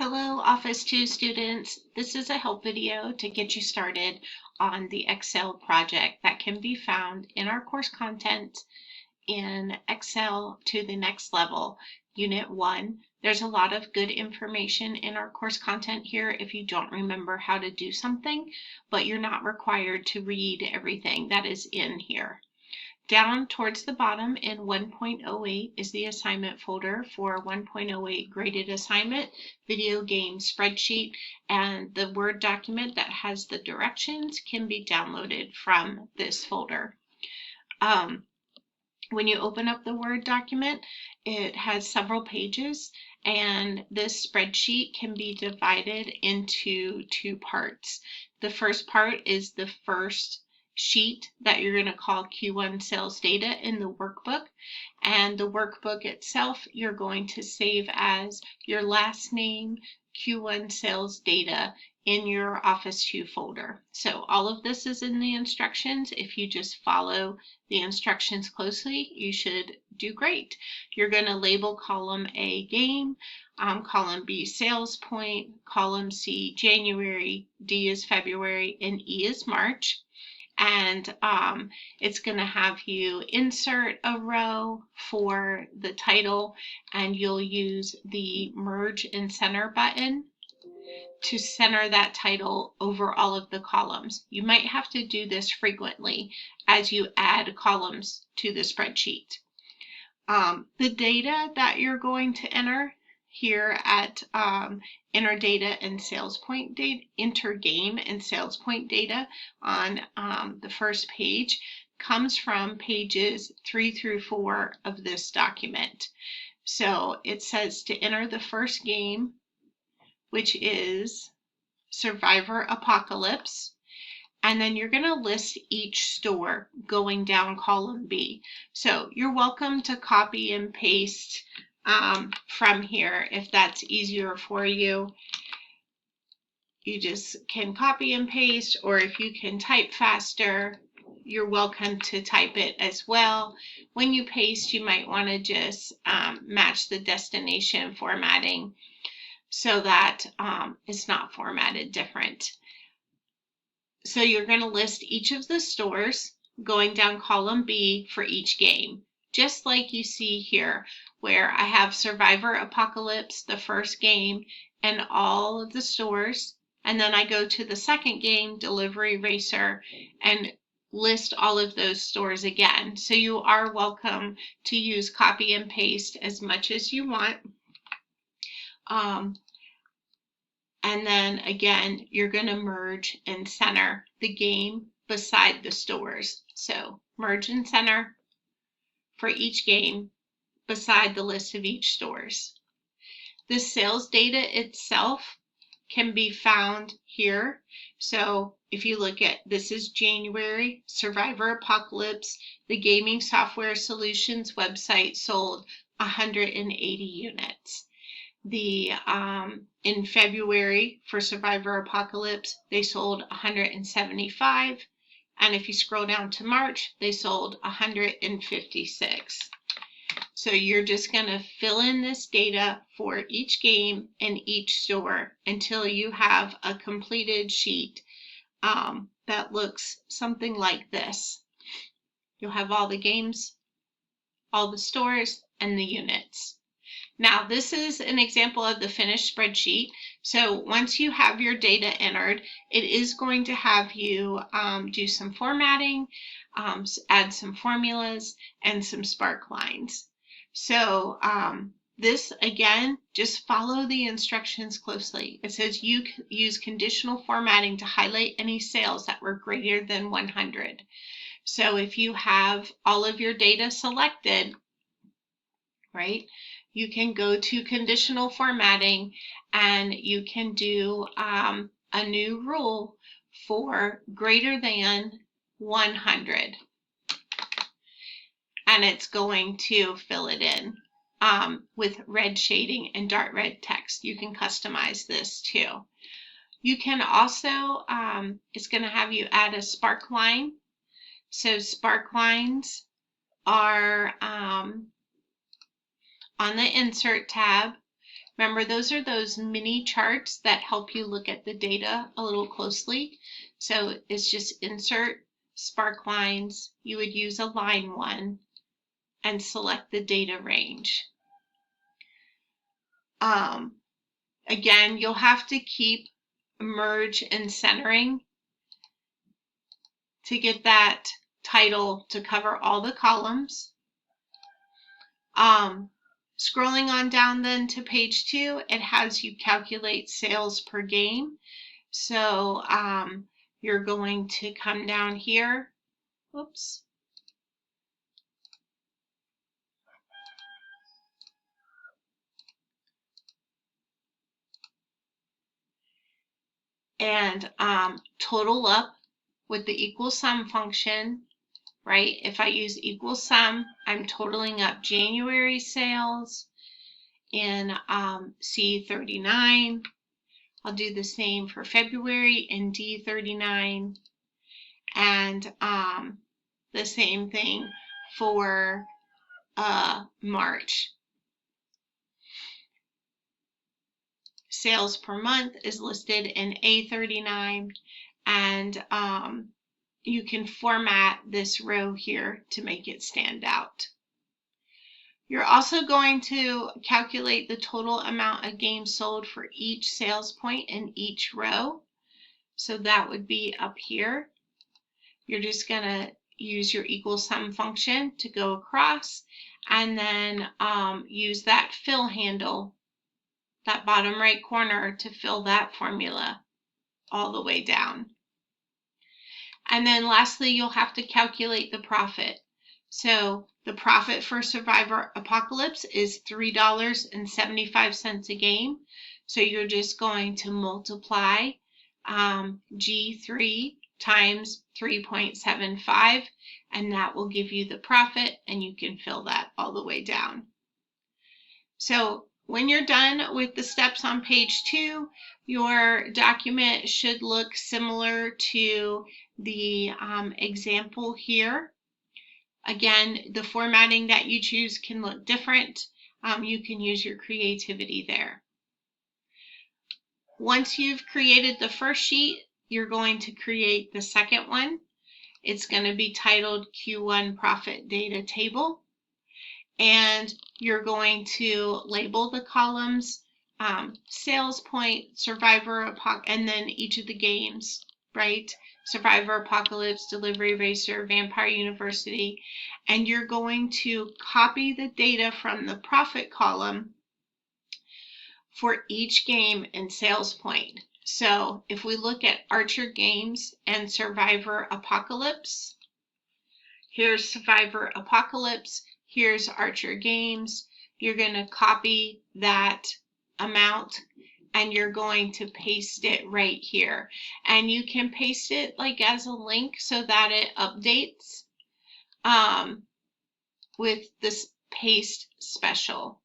Hello, Office 2 students. This is a help video to get you started on the Excel project that can be found in our course content in Excel to the next level, Unit 1. There's a lot of good information in our course content here if you don't remember how to do something, but you're not required to read everything that is in here. Down towards the bottom in 1.08 is the assignment folder for 1.08 graded assignment, video game spreadsheet, and the Word document that has the directions can be downloaded from this folder. When you open up the Word document, it has several pages, and this spreadsheet can be divided into two parts. The first part is the first sheet that you're going to call Q1 sales data in the workbook, and the workbook itself you're going to save as your last name Q1 sales data in your Office 2 folder. So all of this is in the instructions. If you just follow the instructions closely, you should do great. You're going to label column A game, column B sales point, column C January, D is February, and E is March. And it's going to have you insert a row for the title, and you'll use the merge and center button to center that title over all of the columns. You might have to do this frequently as you add columns to the spreadsheet. The data that you're going to enter here at enter data and sales point data, enter game and sales point data on the first page comes from pages 3 through 4 of this document. So it says to enter the first game, which is Survivor Apocalypse, and then you're going to list each store going down column B. So you're welcome to copy and paste from here if that's easier for you. You just can copy and paste, or if you can type faster, you're welcome to type it as well. When you paste, you might want to just match the destination formatting so that it's not formatted different. So you're going to list each of the stores going down column B for each game, just like you see here, where I have Survivor Apocalypse, the first game, and all of the stores. And then I go to the second game, Delivery Racer, and list all of those stores again. So you are welcome to use copy and paste as much as you want. And then again, you're going to merge and center the game beside the stores. So merge and center for each game beside the list of each stores. The sales data itself can be found here. So if you look at, this is January, Survivor Apocalypse, the Gaming Software Solutions website sold 180 units. In February for Survivor Apocalypse, they sold 175. And if you scroll down to March, they sold 156. So you're just going to fill in this data for each game and each store until you have a completed sheet that looks something like this. You'll have all the games, all the stores, and the units. Now, this is an example of the finished spreadsheet. So once you have your data entered, it is going to have you do some formatting, add some formulas, and some spark lines. So this, again, just follow the instructions closely. It says you use conditional formatting to highlight any sales that were greater than 100. So if you have all of your data selected, right, you can go to conditional formatting and you can do a new rule for greater than 100. And it's going to fill it in with red shading and dark red text. You can customize this too. You can also, it's going to have you add a spark line. So spark lines are on the Insert tab. Remember, those are those mini charts that help you look at the data a little closely. So it's just insert spark lines. You would use a line one and select the data range. Again, you'll have to keep merge and centering to get that title to cover all the columns. Scrolling on down then to page 2, it has you calculate sales per game. So you're going to come down here. Oops. And total up with the equal sum function, right? If I use equal sum, I'm totaling up January sales in C39. I'll do the same for February in D39, and the same thing for March. Sales per month is listed in A39, and you can format this row here to make it stand out. You're also going to calculate the total amount of games sold for each sales point in each row. So that would be up here. You're just going to use your equal sum function to go across, and then use that fill handle, that bottom right corner, to fill that formula all the way down. And then lastly, you'll have to calculate the profit. So the profit for Survivor Apocalypse is $3.75 a game. So you're just going to multiply G3 times 3.75, and that will give you the profit, and you can fill that all the way down. So when you're done with the steps on page 2, your document should look similar to the example here. Again, the formatting that you choose can look different. You can use your creativity there. Once you've created the first sheet, you're going to create the second one. It's going to be titled Q1 Profit Data Table. And you're going to label the columns sales point, Survivor, and then each of the games, right? Survivor, Apocalypse, Delivery Racer, Vampire University. And you're going to copy the data from the profit column for each game in sales point. So if we look at Archer Games and Survivor Apocalypse, here's Survivor Apocalypse, here's Archer Games. You're going to copy that amount and you're going to paste it right here. And you can paste it like as a link so that it updates with this paste special.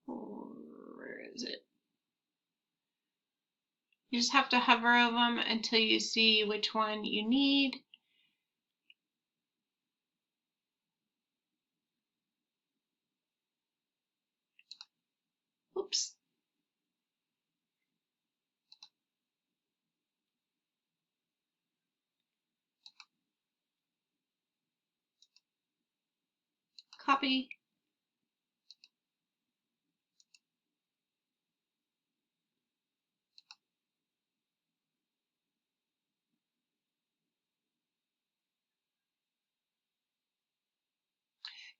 Where is it? You just have to hover over them until you see which one you need. Oops. Copy.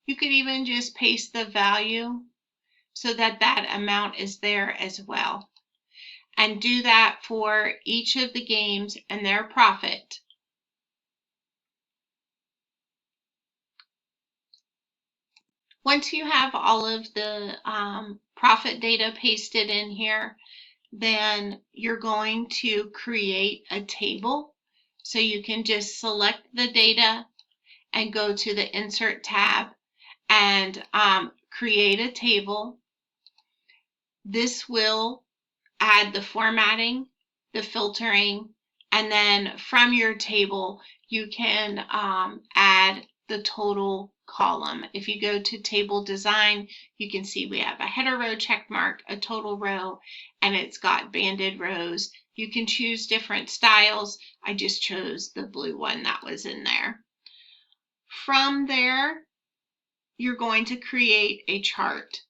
You could even just paste the value so that that amount is there as well. And do that for each of the games and their profit. Once you have all of the profit data pasted in here, then you're going to create a table. So you can just select the data and go to the Insert tab and create a table. This will add the formatting, the filtering, and then from your table you can add the total column. If you go to table design, you can see we have a header row check mark, a total row, and it's got banded rows. You can choose different styles. I just chose the blue one that was in there. From there, you're going to create a chart.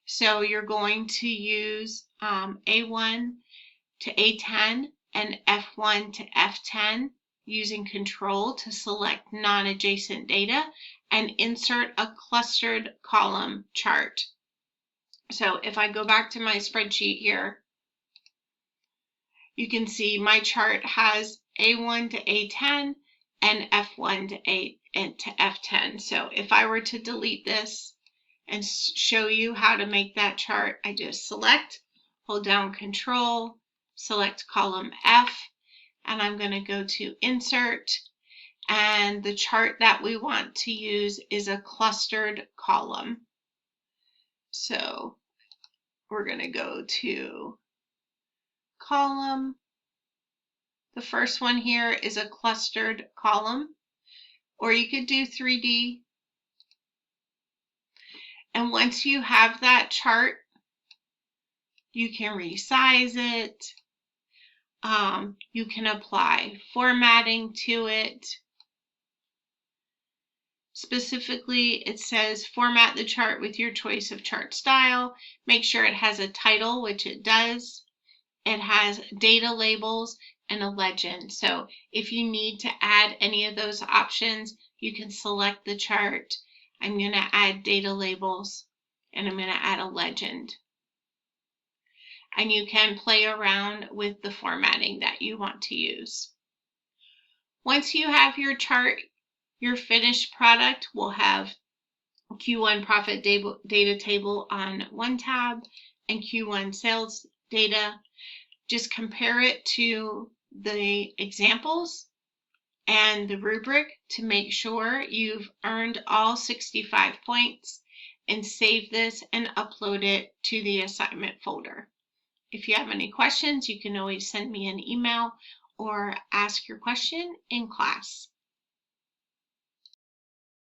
So you're going to use A1 to A10 and F1 to F10 using Control to select non-adjacent data and insert a clustered column chart. So if I go back to my spreadsheet here, you can see my chart has A1 to A10 and F1 to F10. So if I were to delete this and show you how to make that chart, I just select, hold down Control, select column F, and I'm going to go to Insert, and the chart that we want to use is a clustered column. So we're going to go to column. The first one here is a clustered column, or you could do 3D. And once you have that chart, you can resize it. You can apply formatting to it. Specifically, it says format the chart with your choice of chart style. Make sure it has a title, which it does. It has data labels and a legend. So if you need to add any of those options, you can select the chart. I'm going to add data labels and I'm going to add a legend. And you can play around with the formatting that you want to use. Once you have your chart, your finished product will have Q1 profit data table on one tab and Q1 sales data. Just compare it to the examples and the rubric to make sure you've earned all 65 points, and save this and upload it to the assignment folder. If you have any questions, you can always send me an email or ask your question in class.